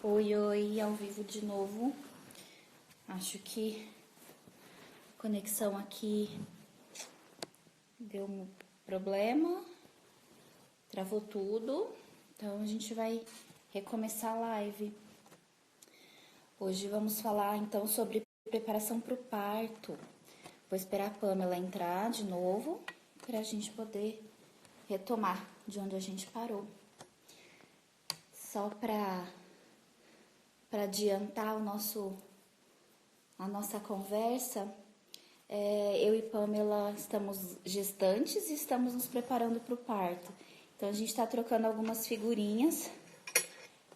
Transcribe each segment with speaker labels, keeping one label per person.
Speaker 1: Oi, oi, ao vivo de novo. Acho que a conexão aqui deu um problema, travou tudo. Então a gente vai recomeçar a live. Hoje vamos falar então sobre preparação para o parto. Vou esperar a Pamela entrar de novo para a gente poder retomar de onde a gente parou. Só para adiantar a nossa conversa, eu e Pamela estamos gestantes e estamos nos preparando para o parto. Então a gente está trocando algumas figurinhas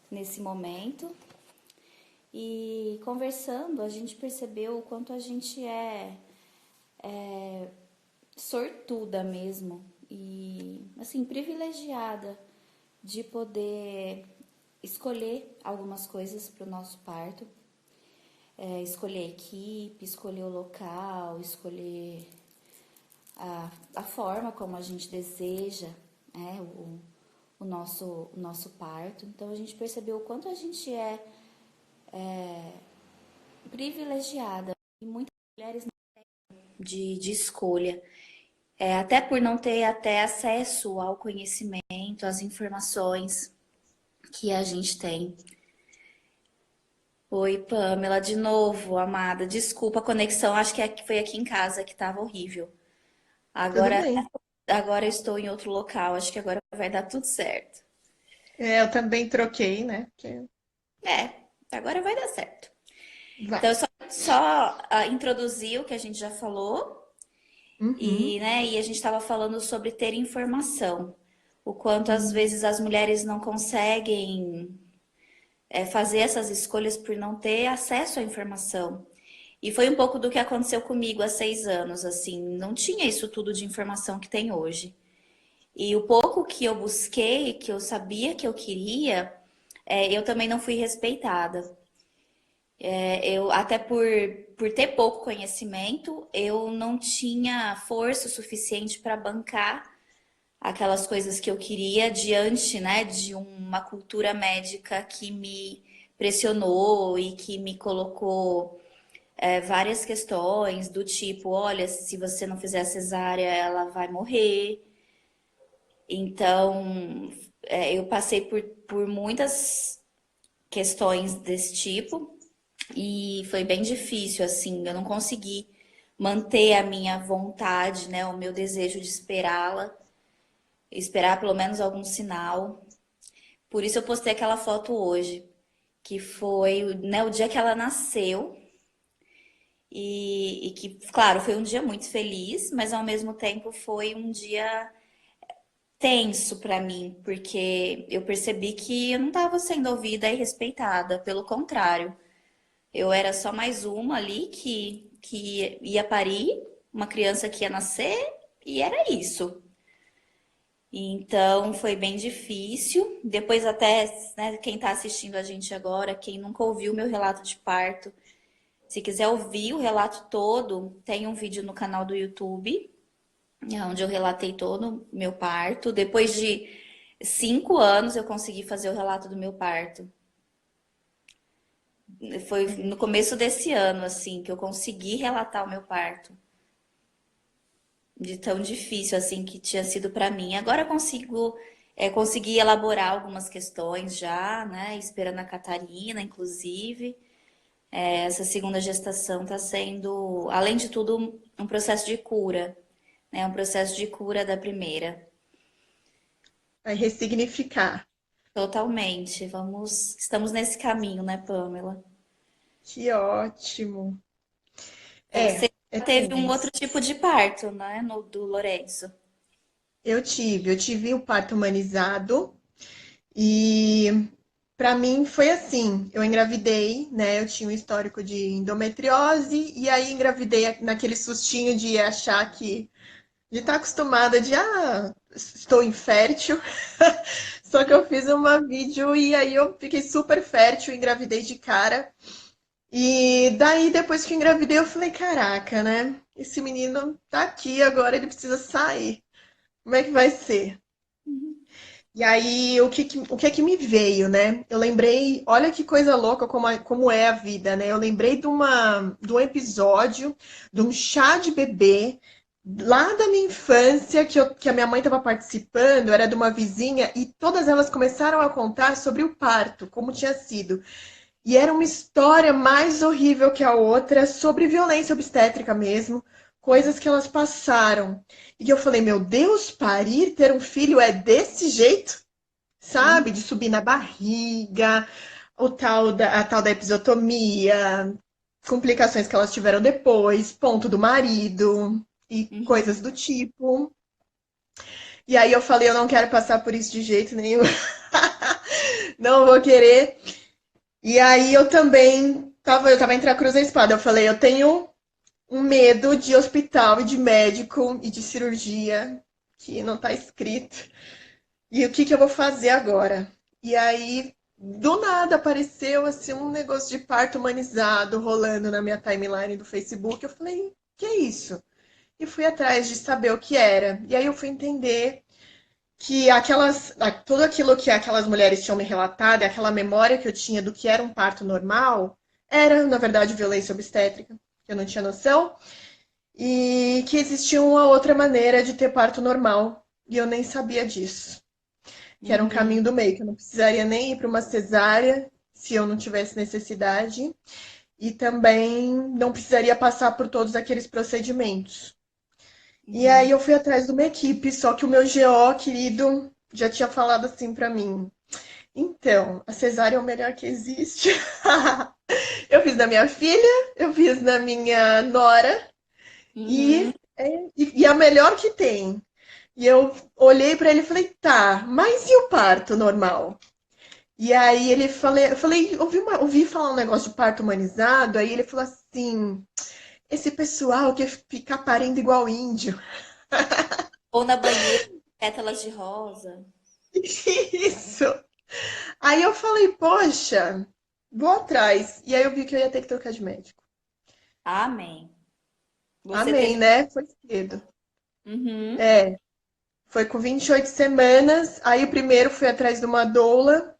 Speaker 1: nesse momento e conversando, a gente percebeu o quanto a gente é sortuda mesmo e assim privilegiada de poder escolher algumas coisas para o nosso parto, escolher a equipe, escolher o local, escolher a forma como a gente deseja, né, o nosso parto. Então a gente percebeu o quanto a gente é privilegiada e muitas mulheres de escolha. Até por não ter até acesso ao conhecimento, às informações que a gente tem. Oi, Pamela, de novo, amada. Desculpa a conexão, acho que foi aqui em casa que estava horrível.
Speaker 2: Tudo
Speaker 1: Agora,
Speaker 2: bem.
Speaker 1: agora eu estou em outro local, acho que agora vai dar tudo certo.
Speaker 2: Eu também troquei, né?
Speaker 1: Agora vai dar certo.
Speaker 2: Vai.
Speaker 1: Então, eu só introduzir o que a gente já falou
Speaker 2: Uhum.
Speaker 1: e a gente estava falando sobre ter informação. O quanto às
Speaker 2: Hum.
Speaker 1: vezes as mulheres não conseguem fazer essas escolhas por não ter acesso à informação. E foi um pouco do que aconteceu comigo há 6 anos, assim, não tinha isso tudo de informação que tem hoje. E o pouco que eu busquei, que eu sabia que eu queria, eu também não fui respeitada. Eu, até por ter pouco conhecimento, eu não tinha força suficiente para bancar aquelas coisas que eu queria diante, né, de uma cultura médica que me pressionou e que me colocou várias questões do tipo, olha, se você não fizer cesárea, ela vai morrer. Então, eu passei por muitas questões desse tipo e foi bem difícil, assim, eu não consegui manter a minha vontade, né, o meu desejo de esperá-la, esperar pelo menos algum sinal. Por isso eu postei aquela foto hoje, que foi, né, o dia que ela nasceu. E que, claro, foi um dia muito feliz, mas ao mesmo tempo foi um dia tenso pra mim, porque eu percebi que eu não estava sendo ouvida e respeitada, pelo contrário, eu era só mais uma ali que ia parir, uma criança que ia nascer, e era isso. Então foi bem difícil. Depois, até, né, quem está assistindo a gente agora, quem nunca ouviu meu relato de parto, se quiser ouvir o relato todo, tem um vídeo no canal do YouTube, onde eu relatei todo o meu parto. Depois de 5 anos eu consegui fazer o relato do meu parto. Foi no começo desse ano, assim, que eu consegui relatar o meu parto. De tão difícil, assim, que tinha sido para mim. Agora eu consegui elaborar algumas questões já, né? Esperando a Catarina, inclusive. Essa segunda gestação está sendo, além de tudo, um processo de cura, né? Um processo de cura da primeira.
Speaker 2: Vai ressignificar.
Speaker 1: Totalmente. Estamos nesse caminho, né, Pamela?
Speaker 2: Que ótimo.
Speaker 1: Você
Speaker 2: É
Speaker 1: teve um
Speaker 2: tenso.
Speaker 1: outro tipo de parto, né, no do Lorenzo.
Speaker 2: Eu tive o parto humanizado e para mim foi assim, eu engravidei, né? Eu tinha um histórico de endometriose e aí engravidei naquele sustinho de achar que de estar acostumada de estou infértil. Só que eu fiz uma vídeo e aí eu fiquei super fértil, engravidei de cara. E daí, depois que eu engravidei, eu falei, caraca, né? Esse menino tá aqui agora, ele precisa sair. Como é que vai ser? E aí, o que que me veio, né? Eu lembrei, olha que coisa louca como é a vida, né? Eu lembrei de um episódio de um chá de bebê lá da minha infância que a minha mãe estava participando, era de uma vizinha, e todas elas começaram a contar sobre o parto, como tinha sido. E era uma história mais horrível que a outra, sobre violência obstétrica mesmo, coisas que elas passaram. E eu falei, meu Deus, parir, ter um filho é desse jeito?
Speaker 1: Uhum,
Speaker 2: Sabe? De subir na barriga, a tal da episiotomia, complicações que elas tiveram depois, ponto do marido e coisas
Speaker 1: uhum,
Speaker 2: do tipo. E aí eu falei, eu não quero passar por isso de jeito nenhum, não vou querer. E aí eu tava entre a cruz e a espada. Eu falei, eu tenho um medo de hospital e de médico e de cirurgia que não tá escrito. E o que que eu vou fazer agora? E aí, do nada, apareceu assim um negócio de parto humanizado rolando na minha timeline do Facebook. Eu falei, que é isso? E fui atrás de saber o que era. E aí eu fui entender que tudo aquilo que aquelas mulheres tinham me relatado, aquela memória que eu tinha do que era um parto normal, era, na verdade, violência obstétrica, que eu não tinha noção, e que existia uma outra maneira de ter parto normal, e eu nem sabia disso. Que era um caminho
Speaker 1: uhum.
Speaker 2: do meio, que eu não precisaria nem ir para uma cesárea se eu não tivesse necessidade, e também não precisaria passar por todos aqueles procedimentos. E aí
Speaker 1: Uhum.
Speaker 2: eu fui atrás de uma equipe, só que o meu GO, querido, já tinha falado assim para mim. Então, a cesárea é o melhor que existe. Eu fiz na minha filha, eu fiz na minha nora
Speaker 1: Uhum.
Speaker 2: e a melhor que tem. E eu olhei para ele e falei, tá, mas e o parto normal? E aí eu falei, ouvi falar um negócio de parto humanizado, aí ele falou assim, esse pessoal quer ficar parindo igual índio.
Speaker 1: Ou na banheira, pétalas de rosa.
Speaker 2: Isso. Aí eu falei, poxa, vou atrás. E aí eu vi que eu ia ter que trocar de médico.
Speaker 1: Amém. Você
Speaker 2: Amém,
Speaker 1: teve.
Speaker 2: né? Foi cedo.
Speaker 1: Uhum.
Speaker 2: É, foi com 28 semanas. Aí o primeiro fui atrás de uma doula,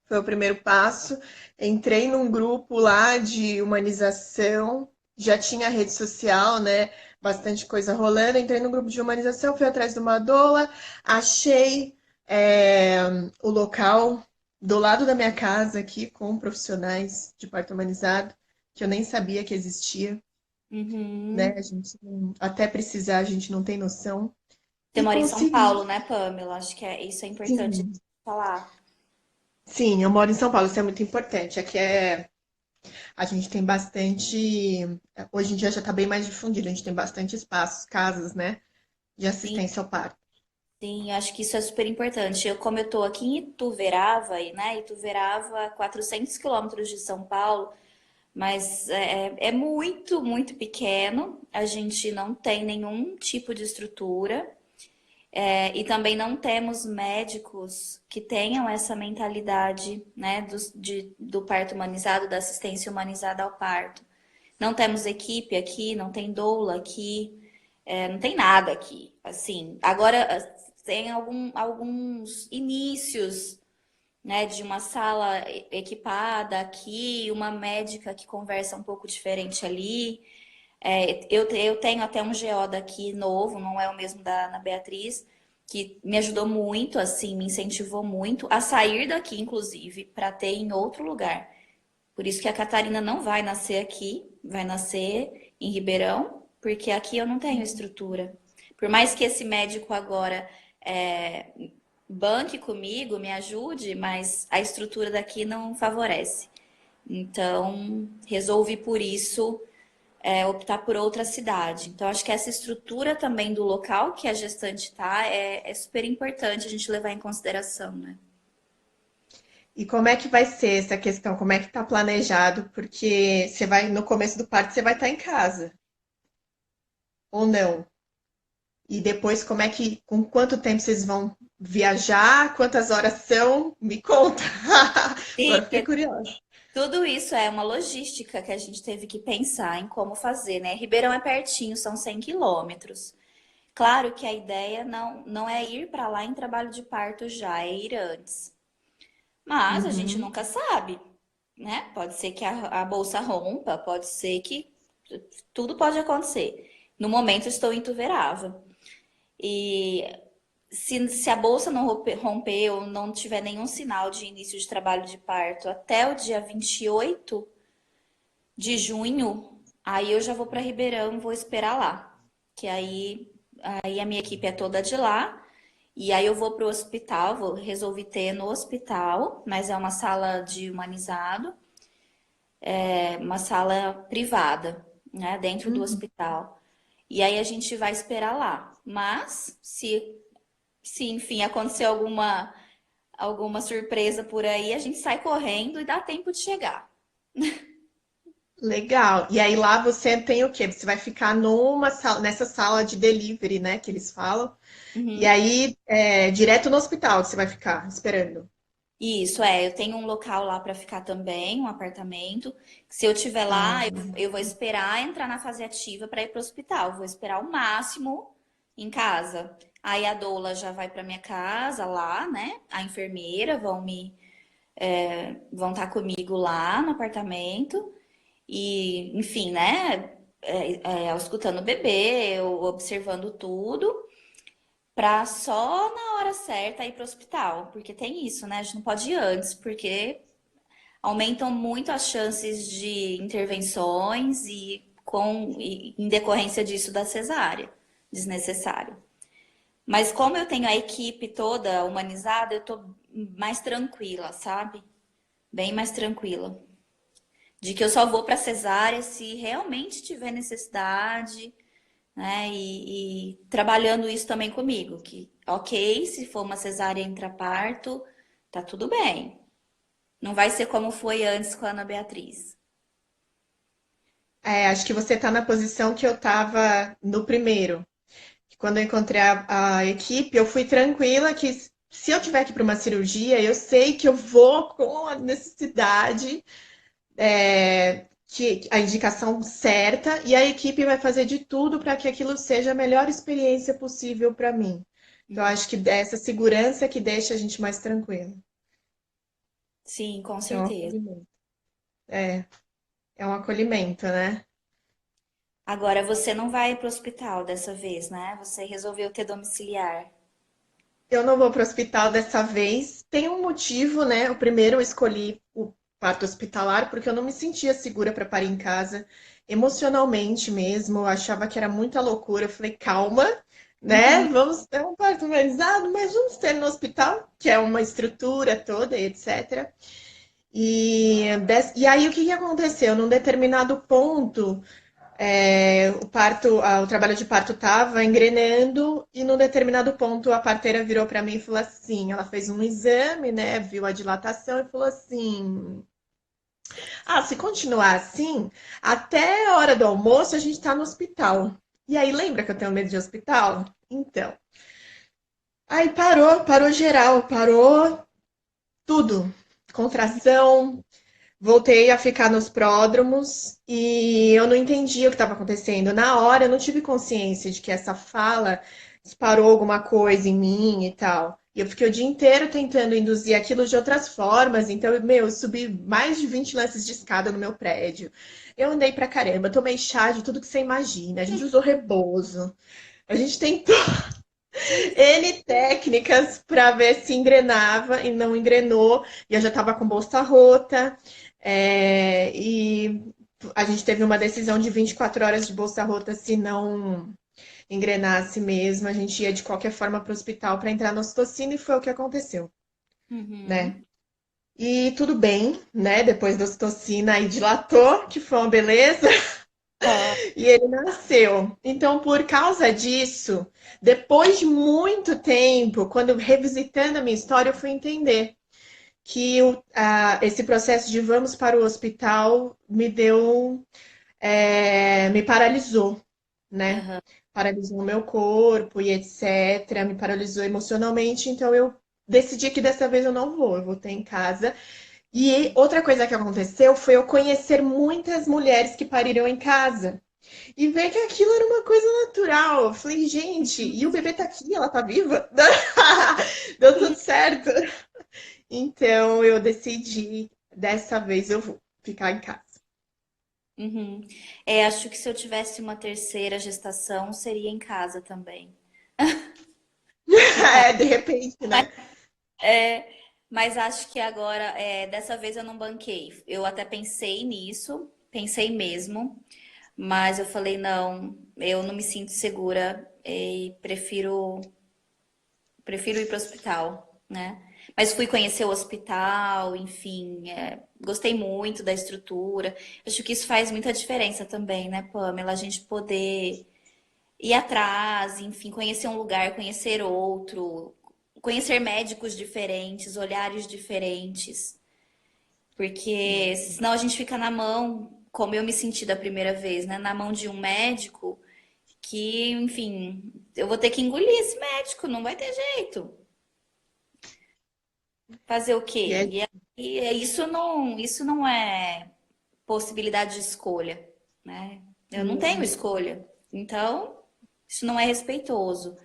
Speaker 2: foi o primeiro passo. Entrei num grupo lá de humanização, já tinha rede social, né? Bastante coisa rolando. Entrei num grupo de humanização, fui atrás de uma doula, achei é, o local do lado da minha casa aqui com profissionais de parto humanizado, que eu nem sabia que existia, né?
Speaker 1: Uhum.
Speaker 2: Até precisar, a gente não tem noção.
Speaker 1: Você
Speaker 2: E
Speaker 1: mora em São Paulo,
Speaker 2: consegui.
Speaker 1: né, Pamela? Acho que isso é importante
Speaker 2: Sim,
Speaker 1: falar.
Speaker 2: sim, eu moro em São Paulo, isso é muito importante. A gente tem bastante. Hoje em dia já está bem mais difundido, a gente tem bastante espaços, casas, né, de
Speaker 1: Sim,
Speaker 2: assistência ao parto.
Speaker 1: sim, acho que isso é super importante. Como eu tô aqui em Ituverava, né? Ituverava, 400 quilômetros de São Paulo, mas é muito, muito pequeno. A gente não tem nenhum tipo de estrutura. E também não temos médicos que tenham essa mentalidade, né, do parto humanizado, da assistência humanizada ao parto. Não temos equipe aqui, não tem doula aqui, não tem nada aqui. Assim, agora tem alguns inícios, né, de uma sala equipada aqui, uma médica que conversa um pouco diferente ali. Eu tenho até um GO daqui novo, não é o mesmo da Ana Beatriz, que me ajudou muito, assim, me incentivou muito a sair daqui, inclusive, para ter em outro lugar. Por isso que a Catarina não vai nascer aqui, vai nascer em Ribeirão, porque aqui eu não tenho estrutura. Por mais que esse médico agora é, banque comigo, me ajude, mas a estrutura daqui não favorece. Então, resolvi por isso optar por outra cidade. Então, acho que essa estrutura também do local que a gestante está é super importante a gente levar em consideração, né?
Speaker 2: E como é que vai ser essa questão? Como é que está planejado? Porque você vai, no começo do parto, você vai estar em casa, ou não? E depois, com quanto tempo vocês vão viajar? Quantas horas são? Me conta.
Speaker 1: Sim,
Speaker 2: Agora fiquei curiosa.
Speaker 1: tudo isso é uma logística que a gente teve que pensar em como fazer, né? Ribeirão é pertinho, são 100 quilômetros. Claro que a ideia não é ir para lá em trabalho de parto já, é ir antes. Mas a gente
Speaker 2: Uhum.
Speaker 1: nunca sabe, né? Pode ser que a bolsa rompa, pode ser que tudo pode acontecer. No momento estou intuverável. E se a bolsa não romper ou não tiver nenhum sinal de início de trabalho de parto até o dia 28 de junho, aí eu já vou para Ribeirão e vou esperar lá. Que aí a minha equipe é toda de lá. E aí eu vou para o hospital, resolvi ter no hospital, mas é uma sala de humanizado, é uma sala privada, né, dentro do
Speaker 2: Uhum.
Speaker 1: hospital. E aí a gente vai esperar lá. Mas se enfim acontecer alguma surpresa por aí, a gente sai correndo e dá tempo de chegar.
Speaker 2: Legal. E aí lá você tem o quê? Você vai ficar numa sala, nessa sala de delivery, né, que eles falam. E
Speaker 1: Uhum.
Speaker 2: aí, direto no hospital que você vai ficar esperando.
Speaker 1: Isso, eu tenho um local lá para ficar também, um apartamento. Se eu estiver
Speaker 2: Ah,
Speaker 1: lá, eu vou esperar entrar na fase ativa para ir para o hospital. Vou esperar o máximo em casa. Aí a doula já vai para minha casa lá, né? A enfermeira vão estar comigo lá no apartamento e, enfim, né? Escutando o bebê, eu observando tudo. Pra só na hora certa ir pro hospital, porque tem isso, né? A gente não pode ir antes, porque aumentam muito as chances de intervenções e em decorrência disso da cesárea, desnecessário. Mas como eu tenho a equipe toda humanizada, eu tô mais tranquila, sabe? Bem mais tranquila. De que eu só vou pra cesárea se realmente tiver necessidade, né? E trabalhando isso também comigo, que ok, se for uma cesárea intraparto, tá tudo bem. Não vai ser como foi antes com a Ana Beatriz.
Speaker 2: acho que você está na posição que eu estava no primeiro. Quando eu encontrei a equipe, eu fui tranquila que se eu tiver que ir para uma cirurgia, eu sei que eu vou com a necessidade, que a indicação certa, e a equipe vai fazer de tudo para que aquilo seja a melhor experiência possível para mim. Então, eu
Speaker 1: Uhum.
Speaker 2: acho que é essa segurança que deixa a gente mais tranquilo.
Speaker 1: Sim, com
Speaker 2: É um
Speaker 1: certeza.
Speaker 2: acolhimento. É, é um acolhimento, né?
Speaker 1: Agora você não vai para o hospital dessa vez, né? Você resolveu ter domiciliar.
Speaker 2: Eu não vou para o hospital dessa vez. Tem um motivo, né? O primeiro eu escolhi o parto hospitalar porque eu não me sentia segura para parir em casa, emocionalmente mesmo. Eu achava que era muita loucura. Eu falei, calma, né?
Speaker 1: Uhum.
Speaker 2: Vamos ter um parto humanizado, mas vamos ter no hospital, que é uma estrutura toda, etc. E aí o que que aconteceu? Num determinado ponto, o trabalho de parto estava engrenando e num determinado ponto a parteira virou para mim e falou assim, ela fez um exame, né, viu a dilatação e falou assim, se continuar assim, até a hora do almoço a gente está no hospital. E aí lembra que eu tenho medo de hospital? Então, aí parou geral, parou tudo, contração. Voltei a ficar nos pródromos e eu não entendi o que estava acontecendo. Na hora, eu não tive consciência de que essa fala disparou alguma coisa em mim e tal. E eu fiquei o dia inteiro tentando induzir aquilo de outras formas. Então, eu subi mais de 20 lances de escada no meu prédio. Eu andei pra caramba, tomei chá de tudo que você imagina. A gente usou rebozo. A gente tentou N técnicas para ver se engrenava e não engrenou. E eu já estava com bolsa rota. E a gente teve uma decisão de 24 horas de bolsa rota se não engrenasse mesmo. A gente ia de qualquer forma para o hospital para entrar na ocitocina e foi o que aconteceu, né?
Speaker 1: Uhum.
Speaker 2: E tudo bem, né? Depois da ocitocina aí dilatou, que foi uma beleza.
Speaker 1: Ó,
Speaker 2: E ele nasceu. Então, por causa disso, depois de muito tempo, quando revisitando a minha história, eu fui entender que esse processo de vamos para o hospital me paralisou, né?
Speaker 1: aham.
Speaker 2: Paralisou o meu corpo e etc. Me paralisou emocionalmente. Então, eu decidi que dessa vez eu vou ter em casa. E outra coisa que aconteceu foi eu conhecer muitas mulheres que pariram em casa. E ver que aquilo era uma coisa natural. Eu falei, gente, e o bebê tá aqui, ela tá viva? Deu tudo certo. Então eu decidi, dessa vez eu vou ficar em casa.
Speaker 1: Uhum. É, acho que se eu tivesse uma terceira gestação, seria em casa também. Ficar.
Speaker 2: É, de repente,
Speaker 1: Mas,
Speaker 2: né?
Speaker 1: é, mas acho que agora, dessa vez eu não banquei. Eu até pensei nisso, pensei mesmo, mas eu falei, não, eu não me sinto segura e prefiro ir para o hospital, né? Mas fui conhecer o hospital, enfim, gostei muito da estrutura. Acho que isso faz muita diferença também, né, Pamela? A gente poder ir atrás, enfim, conhecer um lugar, conhecer outro, conhecer médicos diferentes, olhares diferentes, porque senão a gente fica na mão, como eu me senti da primeira vez, né? Na mão de um médico que, enfim, eu vou ter que engolir esse médico, não vai ter jeito. Fazer o
Speaker 2: E
Speaker 1: quê?
Speaker 2: é
Speaker 1: Isso não é possibilidade de escolha, né? Eu não tenho
Speaker 2: Não,
Speaker 1: escolha. Então, isso não é respeitoso.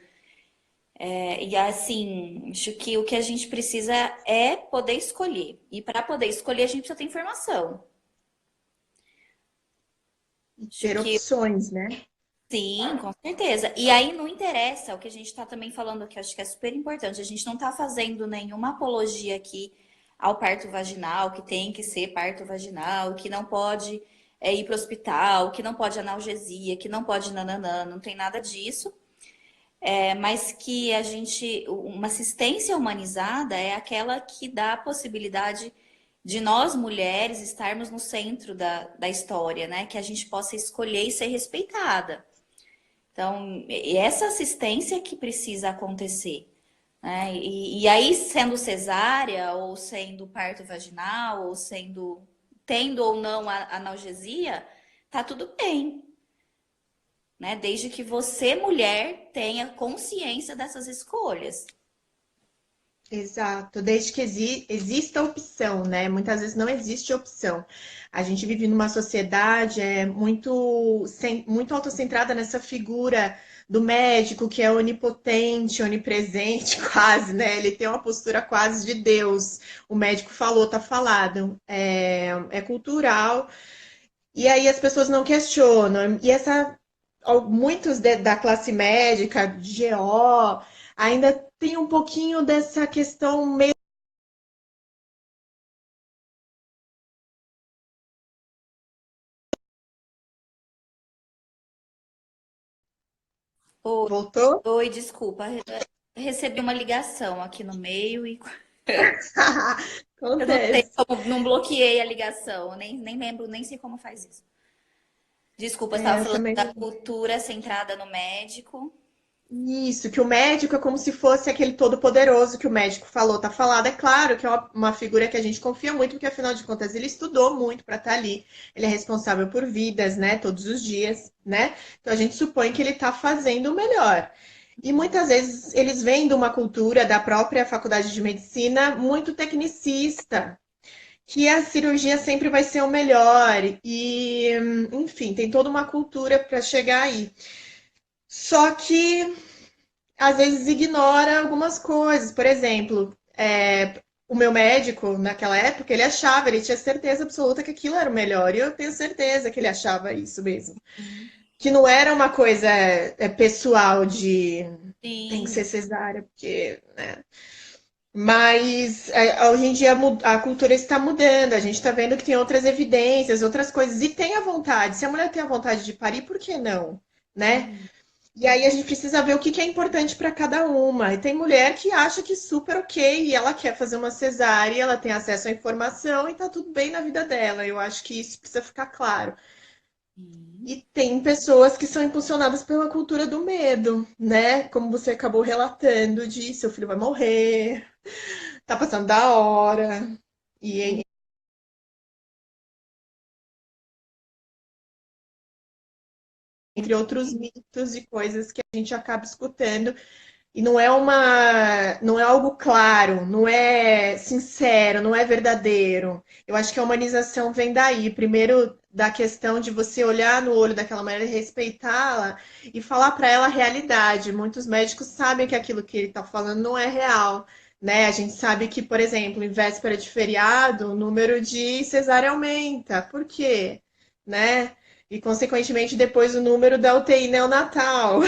Speaker 1: E assim, acho que o que a gente precisa é poder escolher. E para poder escolher, a gente precisa ter informação. Acho
Speaker 2: ter
Speaker 1: que
Speaker 2: opções, né?
Speaker 1: sim, com certeza. E aí não interessa o que a gente está também falando aqui, acho que é super importante. A gente não está fazendo nenhuma apologia aqui ao parto vaginal, que tem que ser parto vaginal, que não pode ir para o hospital, que não pode analgesia, que não pode nananã, não tem nada disso. Mas que uma assistência humanizada é aquela que dá a possibilidade de nós mulheres estarmos no centro da história, né? Que a gente possa escolher e ser respeitada. Então, essa assistência que precisa acontecer, né? E aí, sendo cesárea, ou sendo parto vaginal, ou tendo ou não a analgesia, tá tudo bem, né? Desde que você, mulher, tenha consciência dessas escolhas.
Speaker 2: Exato, desde que exista opção, né? Muitas vezes não existe opção. A gente vive numa sociedade muito autocentrada nessa figura do médico que é onipotente, onipresente, quase, né? Ele tem uma postura quase de Deus. O médico falou, tá falado. É cultural. E aí as pessoas não questionam. E muitos da classe médica, de GO, ainda tem um pouquinho dessa questão meio.
Speaker 1: Oi,
Speaker 2: Voltou?
Speaker 1: oi, desculpa, recebi uma ligação aqui no meio e eu não sei
Speaker 2: Acontece.
Speaker 1: como, não bloqueei a ligação, nem lembro, nem sei como faz isso. Desculpa, você estava
Speaker 2: Eu
Speaker 1: falando
Speaker 2: também.
Speaker 1: da cultura centrada no médico.
Speaker 2: Isso, que o médico é como se fosse aquele todo-poderoso que o médico falou, tá falado. É claro que é uma figura que a gente confia muito, porque afinal de contas ele estudou muito para estar ali. Ele é responsável por vidas, né, todos os dias, né? Então a gente supõe que ele tá fazendo o melhor. E muitas vezes eles vêm de uma cultura da própria faculdade de medicina muito tecnicista, que a cirurgia sempre vai ser o melhor. E, enfim, tem toda uma cultura para chegar aí. Só que às vezes ignora algumas coisas. Por exemplo, o meu médico, naquela época, ele tinha certeza absoluta que aquilo era o melhor. E eu tenho certeza que ele achava isso mesmo. Que não era uma coisa pessoal de tem que ser
Speaker 1: Sim,
Speaker 2: cesárea, porque, né? Mas hoje em dia a cultura está mudando, a gente está vendo que tem outras evidências, outras coisas, e tem a vontade. Se a mulher tem a vontade de parir, por que não? Né?
Speaker 1: uhum,
Speaker 2: E aí a gente precisa ver o que é importante para cada uma. E tem mulher que acha que super ok, e ela quer fazer uma cesárea, ela tem acesso à informação e tá tudo bem na vida dela. Eu acho que isso precisa ficar claro.
Speaker 1: sim.
Speaker 2: E tem pessoas que são impulsionadas pela cultura do medo, né? Como você acabou relatando de seu filho vai morrer, tá passando da hora. E entre outros mitos e coisas que a gente acaba escutando. E não é algo claro, não é sincero, não é verdadeiro. Eu acho que a humanização vem daí. Primeiro, da questão de você olhar no olho daquela mulher, respeitá-la e falar para ela a realidade. Muitos médicos sabem que aquilo que ele está falando não é real, né? A gente sabe que, por exemplo, em véspera de feriado, o número de cesárea aumenta. Por quê? Né? E, consequentemente, depois o número da UTI neonatal,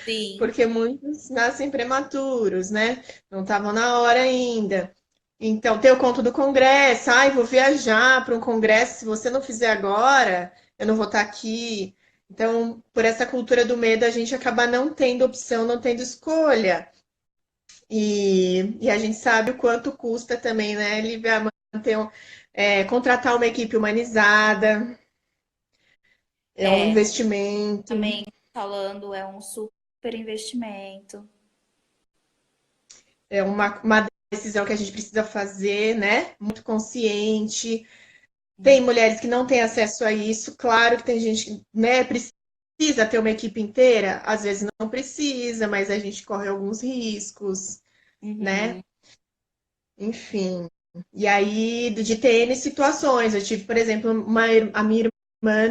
Speaker 1: Sim,
Speaker 2: porque muitos nascem prematuros, né? Não estavam na hora ainda. Então, tem o conto do congresso. Ai, vou viajar para um congresso. Se você não fizer agora, eu não vou estar aqui. Então, por essa cultura do medo, a gente acaba não tendo opção, não tendo escolha. E a gente sabe o quanto custa também, né, Lívia, manter, contratar uma equipe humanizada. É um
Speaker 1: é,
Speaker 2: investimento,
Speaker 1: também falando, é um super investimento.
Speaker 2: é uma decisão que a gente precisa fazer, né? Muito consciente. Tem mulheres que não têm acesso a isso, claro que tem gente que, né, precisa ter uma equipe inteira, às vezes não precisa, mas a gente corre alguns riscos, né?
Speaker 1: Uhum.
Speaker 2: Enfim. E aí, de ter N situações, eu tive, por exemplo, a minha irmã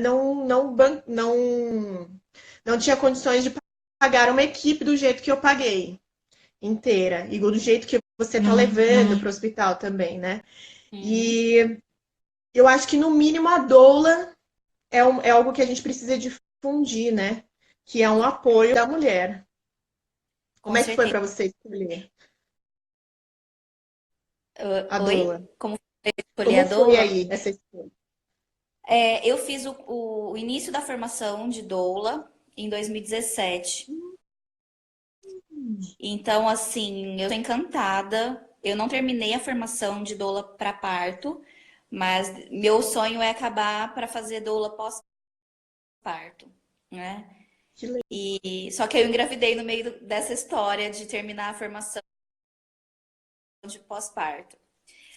Speaker 2: não tinha condições de pagar uma equipe do jeito que eu paguei, inteira, e do jeito que você tá levando para o hospital também, né?
Speaker 1: Uhum.
Speaker 2: E eu acho que, no mínimo, a doula é algo que a gente precisa difundir, né? Que é um apoio da mulher. Como
Speaker 1: Com
Speaker 2: é que foi
Speaker 1: certeza.
Speaker 2: para você escolher a doula?
Speaker 1: Oi? Como foi escolher
Speaker 2: Como
Speaker 1: a
Speaker 2: foi
Speaker 1: doula?
Speaker 2: aí essa escolha?
Speaker 1: Eu fiz o início da formação de doula em 2017. Então, assim, eu tô encantada. Eu não terminei a formação de doula para parto, mas meu sonho é acabar para fazer doula pós-parto, né?
Speaker 2: Que legal.
Speaker 1: E só que eu engravidei no meio dessa história de terminar a formação de pós-parto.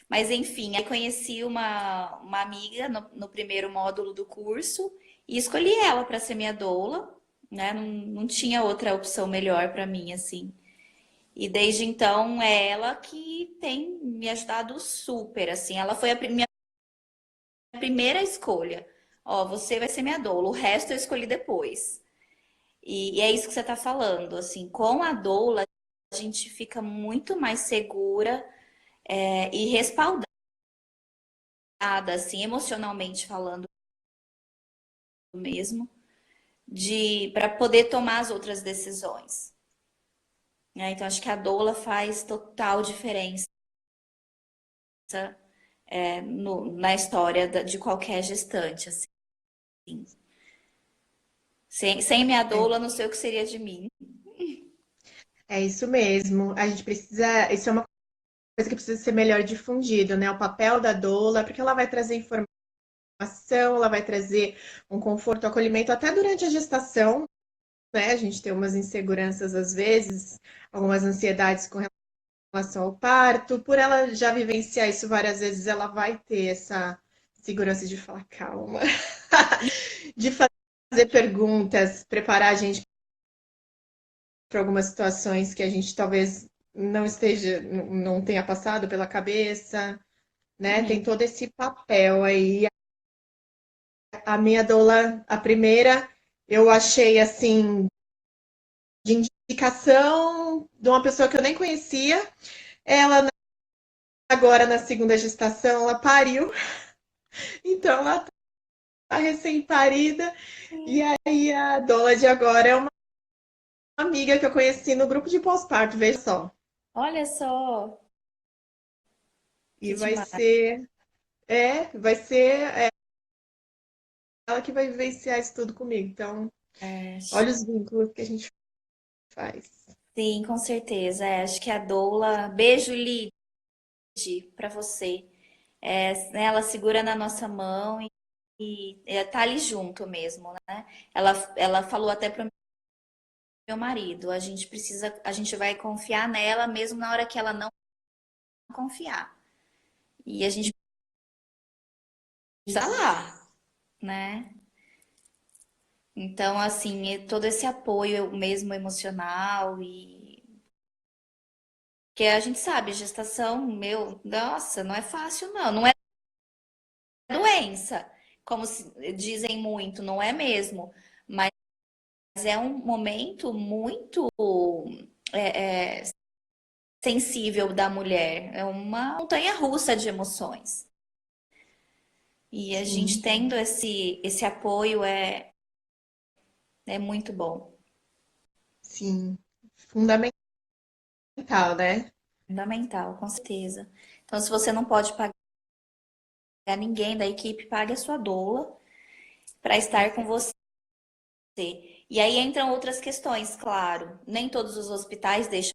Speaker 1: Mas enfim, aí conheci uma amiga no primeiro módulo do curso e escolhi ela para ser minha doula, né? Não tinha outra opção melhor para mim, assim. E desde então é ela que tem me ajudado super, assim. Ela foi a minha primeira escolha. Ó, você vai ser minha doula, o resto eu escolhi depois. E é isso que você está falando, assim, com a doula a gente fica muito mais segura, e respaldada, assim, emocionalmente falando mesmo, de para poder tomar as outras decisões, né? Então acho que a doula faz total diferença, na história de qualquer gestante, assim. Sem minha
Speaker 2: É,
Speaker 1: doula, não sei o que seria de mim.
Speaker 2: é isso mesmo. A gente precisa. Isso é uma coisa que precisa ser melhor difundido, né? O papel da doula, porque ela vai trazer informação, ela vai trazer um conforto, um acolhimento até durante a gestação, né? A gente tem umas inseguranças às vezes, algumas ansiedades com relação ao parto. Por ela já vivenciar isso várias vezes, ela vai ter essa segurança de falar calma, de fazer perguntas, preparar a gente para algumas situações que a gente talvez não esteja, não tenha passado pela cabeça, né? Tem
Speaker 1: Uhum.
Speaker 2: todo esse papel aí. A minha doula, a primeira, eu achei assim, de indicação de uma pessoa que eu nem conhecia. Ela agora na segunda gestação, ela pariu, então ela tá recém-parida. E aí a doula de agora é uma amiga que eu conheci no grupo de pós-parto, veja só.
Speaker 1: Olha só,
Speaker 2: E
Speaker 1: que demais.
Speaker 2: vai ser ela que vai vivenciar isso tudo comigo. Então,
Speaker 1: É,
Speaker 2: olha os vínculos que a gente faz.
Speaker 1: sim, com certeza. Acho que a doula. Beijo, Lid, para você. Né, ela segura na nossa mão e tá ali junto mesmo, né? Ela falou até pro meu marido, a gente vai confiar nela mesmo na hora que ela não confiar. E a gente precisa lá, né? Então, assim, todo esse apoio mesmo emocional e que a gente sabe, gestação, meu, nossa, não é fácil, não. Não é doença. como dizem muito, não é mesmo, mas é um momento muito é, é, sensível da mulher, é uma montanha-russa de emoções. E a gente
Speaker 2: Sim,
Speaker 1: tendo esse apoio é muito bom,
Speaker 2: sim. Fundamental, né?
Speaker 1: fundamental, com certeza. Então, se você não pode pagar ninguém da equipe, pague a sua doula para estar com você. E aí entram outras questões, claro. Nem todos os hospitais deixam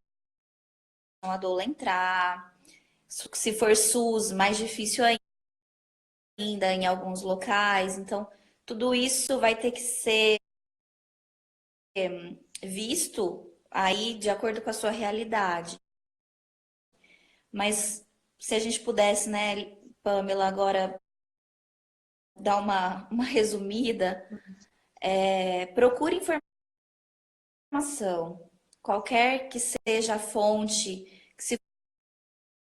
Speaker 1: a doula entrar. Se for SUS, mais difícil ainda em alguns locais. Então, tudo isso vai ter que ser visto aí de acordo com a sua realidade. Mas se a gente pudesse, né, Pamela, agora dar uma resumida, procure informação, qualquer que seja a fonte, que se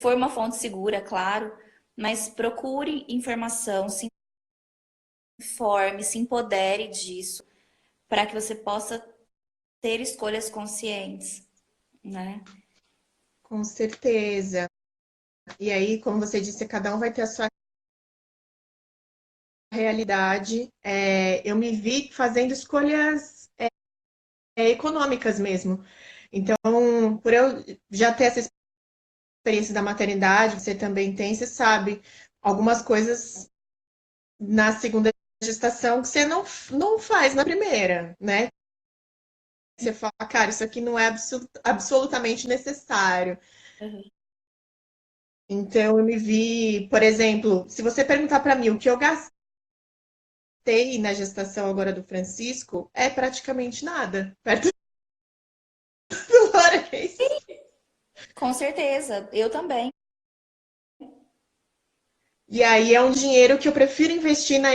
Speaker 1: for uma fonte segura, claro, mas procure informação, se informe, se empodere disso, para que você possa ter escolhas conscientes, né?
Speaker 2: Com certeza. E aí, como você disse, cada um vai ter a sua realidade. Eu me vi fazendo escolhas econômicas mesmo. Então, por eu já ter essa experiência da maternidade, você também tem, você sabe algumas coisas na segunda gestação que você não faz na primeira, né? Você fala, cara, isso aqui não é absolutamente necessário.
Speaker 1: Uhum.
Speaker 2: Então, eu me vi, por exemplo, se você perguntar para mim o que eu gastei na gestação agora do Francisco, é praticamente nada, perto do Lourenço.
Speaker 1: Com certeza, eu também.
Speaker 2: E aí é um dinheiro que eu prefiro investir na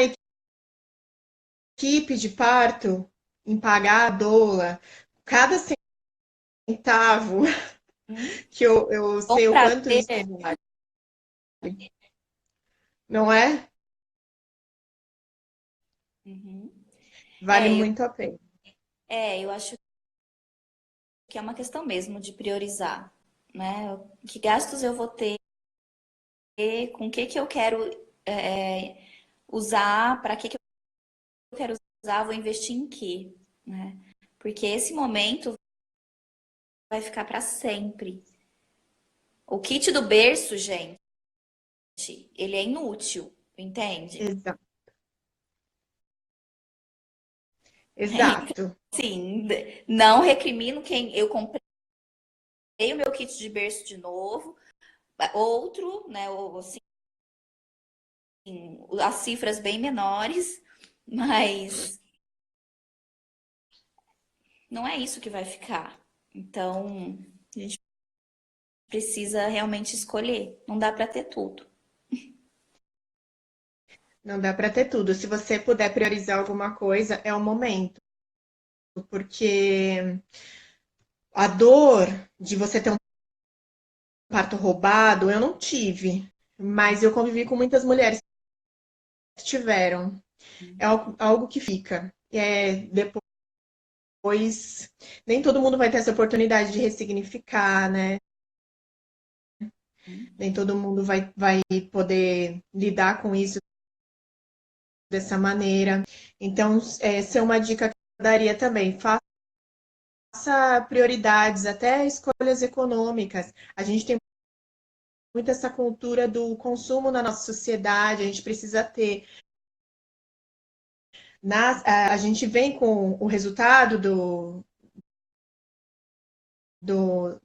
Speaker 2: equipe de parto, em pagar a doula, cada centavo
Speaker 1: Hum?
Speaker 2: que eu
Speaker 1: Com
Speaker 2: sei o quanto isso
Speaker 1: prazer.
Speaker 2: vale, não é?
Speaker 1: Uhum.
Speaker 2: Vale
Speaker 1: É, eu,
Speaker 2: muito a pena.
Speaker 1: eu acho que é uma questão mesmo de priorizar, né? Que gastos eu vou ter, com o que que eu quero usar, para que que eu quero usar, vou investir em quê, né? Porque esse momento vai ficar para sempre. O kit do berço, gente, ele é inútil, entende?
Speaker 2: Exato. Exato.
Speaker 1: Sim, não recrimino quem eu comprei o meu kit de berço de novo, outro, né, ou assim, as cifras bem menores, mas não é isso que vai ficar. Então, a gente precisa realmente escolher, não dá para ter tudo.
Speaker 2: Não dá para ter tudo. Se você puder priorizar alguma coisa, é o momento, porque a dor de você ter um parto roubado, eu não tive, mas eu convivi com muitas mulheres que tiveram. É algo que fica. Depois, nem todo mundo vai ter essa oportunidade de ressignificar, né? Nem todo mundo vai poder lidar com isso dessa maneira. Então, essa é uma dica que eu daria também. Faça prioridades, até escolhas econômicas. A gente tem muito essa cultura do consumo na nossa sociedade, a gente precisa ter. A gente vem com o resultado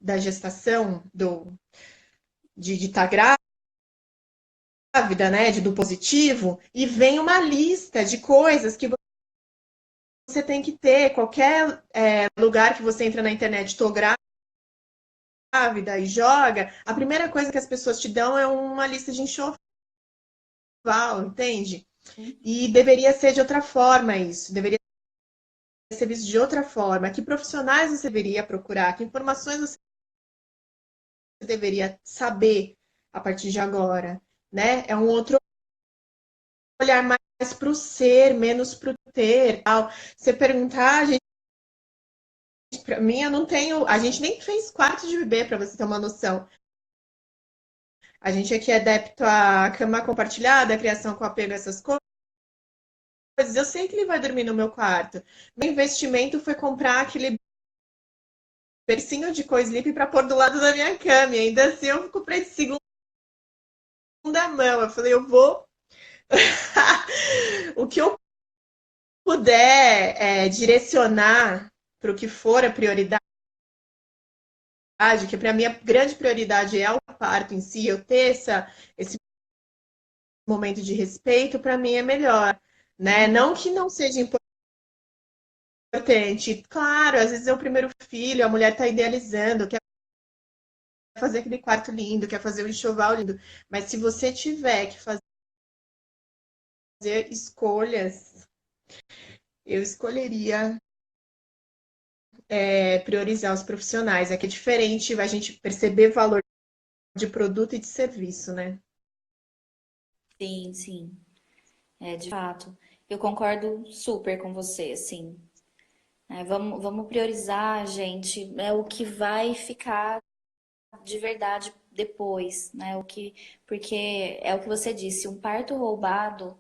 Speaker 2: da gestação, de estar grávida, né, do positivo, e vem uma lista de coisas que você tem que ter. Qualquer lugar que você entra na internet, estou grávida e joga, a primeira coisa que as pessoas te dão é uma lista de enxoval, entende? E deveria ser de outra forma isso, deveria ser visto de outra forma. Que profissionais você deveria procurar? Que informações você deveria saber a partir de agora, né? É um outro olhar mais pro ser, menos pro ter, tal. Você perguntar, gente, pra mim, eu não tenho. A gente nem fez quarto de bebê, pra você ter uma noção. A gente aqui é adepto à cama compartilhada, criação com apego, essas coisas. Eu sei que ele vai dormir no meu quarto. Meu investimento foi comprar aquele bercinho de co-sleep para pôr do lado da minha cama. E ainda assim eu comprei de segunda mão. Eu falei, eu vou. O que eu puder direcionar para o que for a prioridade, que para mim a grande prioridade é o parto em si, eu ter esse momento de respeito, para mim é melhor. Né? Não que não seja importante. Claro, às vezes é o primeiro filho, a mulher está idealizando, quer fazer aquele quarto lindo, quer fazer um enxoval lindo. Mas se você tiver que fazer escolhas, eu escolheria priorizar os profissionais. É que é diferente a gente perceber valor de produto e de serviço, né?
Speaker 1: Sim, sim. É, de fato. Eu concordo super com você, assim. Vamos priorizar, gente, o que vai ficar de verdade depois, né? Porque é o que você disse, um parto roubado,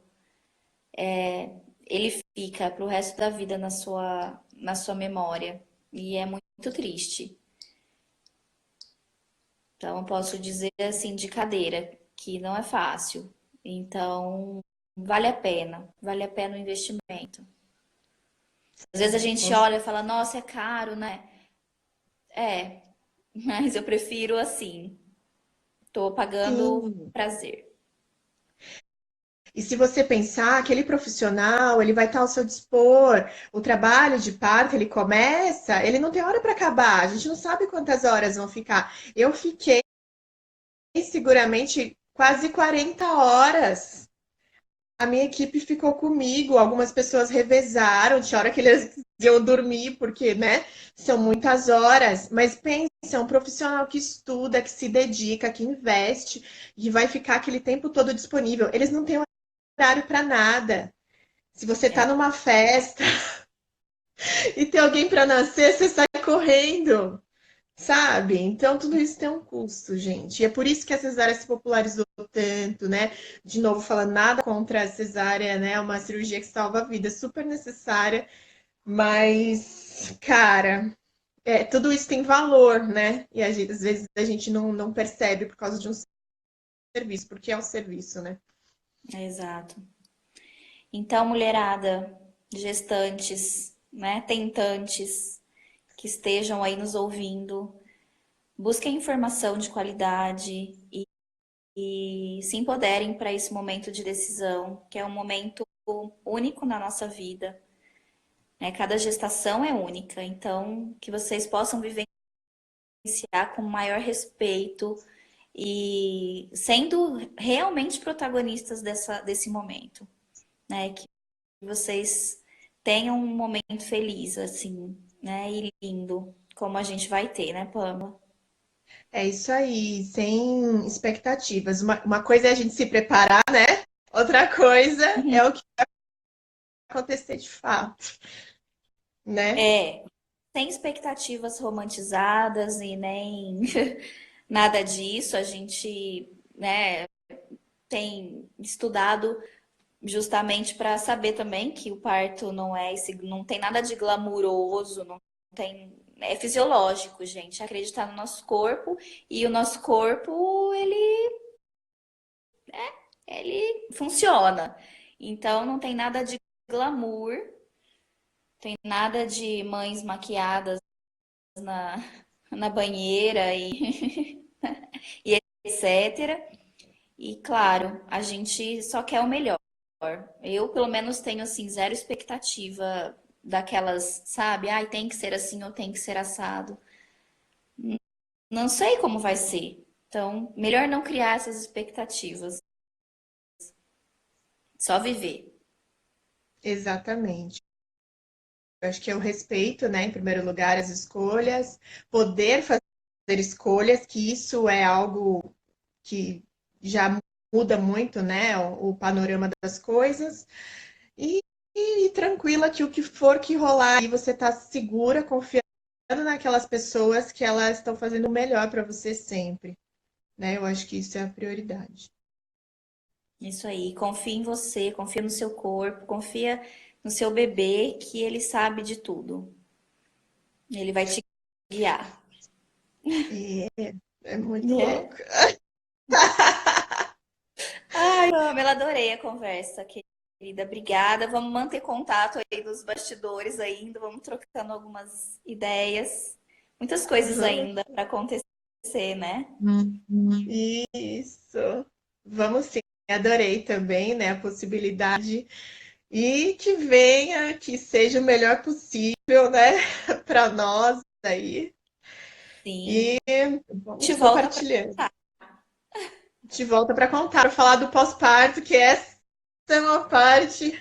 Speaker 1: ele fica pro resto da vida na sua memória. E é muito triste. Então, eu posso dizer assim de cadeira que não é fácil. Então, vale a pena o investimento. Às vezes a gente
Speaker 2: Com
Speaker 1: olha e fala, nossa, é caro, né? É, mas eu prefiro assim. Tô pagando
Speaker 2: sim.
Speaker 1: prazer.
Speaker 2: E se você pensar, aquele profissional, ele vai estar ao seu dispor. O trabalho de parto, ele começa, ele não tem hora para acabar. A gente não sabe quantas horas vão ficar. Eu fiquei seguramente quase 40 horas. A minha equipe ficou comigo, algumas pessoas revezaram, tinha hora que eles iam dormir, porque, né, são muitas horas. Mas pensa, é um profissional que estuda, que se dedica, que investe, e vai ficar aquele tempo todo disponível. Eles não têm horário para nada. Se você
Speaker 1: É,
Speaker 2: está numa festa e tem alguém para nascer, você sai correndo, sabe? Então, tudo isso tem um custo, gente. E é por isso que a cesárea se popularizou tanto, né? De novo, falando nada contra a cesárea, né? É uma cirurgia que salva a vida, super necessária, mas, cara, tudo isso tem valor, né? E às vezes a gente não percebe por causa de um serviço, porque é um serviço, né?
Speaker 1: exato. Então, mulherada, gestantes, né, tentantes que estejam aí nos ouvindo, busquem informação de qualidade e se empoderem para esse momento de decisão, que é um momento único na nossa vida, né? Cada gestação é única, então que vocês possam vivenciar com maior respeito e sendo realmente protagonistas desse momento, né? Que vocês tenham um momento feliz, assim, né? E lindo, como a gente vai ter, né, Pamela?
Speaker 2: É isso aí, sem expectativas. Uma coisa é a gente se preparar, né? Outra coisa é o que vai acontecer de fato, né?
Speaker 1: É, sem expectativas romantizadas e nem nada disso. A gente, né, tem estudado justamente para saber também que o parto não tem nada de glamuroso, não tem, é fisiológico, gente. Acreditar no nosso corpo e o nosso corpo, ele funciona. Então não tem nada de glamour, tem nada de mães maquiadas na, na banheira e etc. E claro, a gente só quer o melhor. Eu, pelo menos, tenho assim zero expectativa daquelas, sabe? Ai, tem que ser assim ou tem que ser assado. Não sei como vai ser. Então, melhor não criar essas expectativas. Só viver.
Speaker 2: Exatamente. Eu acho que é o respeito, né? Em primeiro lugar, as escolhas, poder fazer escolhas, que isso é algo que já muda muito, né, o panorama das coisas. E, e tranquila que o que for que rolar, e você tá segura, confiando naquelas pessoas que elas estão fazendo o melhor para você sempre, né? Eu acho que isso é a prioridade.
Speaker 1: Isso aí, confia em você, confia no seu corpo, confia no seu bebê, que ele sabe de tudo. Ele vai te guiar,
Speaker 2: É muito
Speaker 1: né?
Speaker 2: louco.
Speaker 1: Ai, Pamela, adorei a conversa, querida. Obrigada. Vamos manter contato aí dos bastidores ainda, vamos trocando algumas ideias. Muitas coisas
Speaker 2: Vamos.
Speaker 1: ainda para acontecer, né?
Speaker 2: Isso. Vamos sim. Adorei também, né, a possibilidade e que venha, que seja o melhor possível, né, para nós aí.
Speaker 1: Sim.
Speaker 2: E
Speaker 1: Te
Speaker 2: vamos
Speaker 1: volta para
Speaker 2: compartilhando.
Speaker 1: contar.
Speaker 2: De volta para contar, para falar do pós-parto, que essa é uma parte.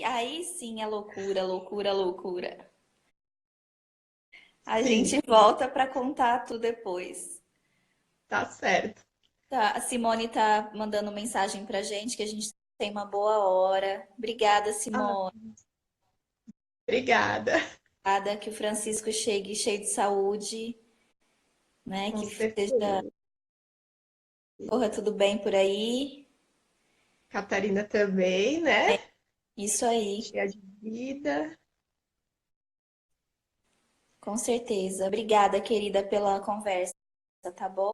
Speaker 1: Aí sim é loucura, loucura, loucura. A gente
Speaker 2: Sim,
Speaker 1: volta para contar tudo depois.
Speaker 2: tá certo.
Speaker 1: Tá, a Simone tá mandando mensagem pra gente que a gente tem uma boa hora. Obrigada,
Speaker 2: Ah,
Speaker 1: Simone.
Speaker 2: obrigada,
Speaker 1: Obrigada, que o Francisco chegue cheio de saúde, né?
Speaker 2: com
Speaker 1: Que esteja,
Speaker 2: certeza.
Speaker 1: corra tudo bem por aí.
Speaker 2: Catarina também, né?
Speaker 1: Isso aí,
Speaker 2: Cheia de vida.
Speaker 1: com certeza. Obrigada, querida, pela conversa, tá bom?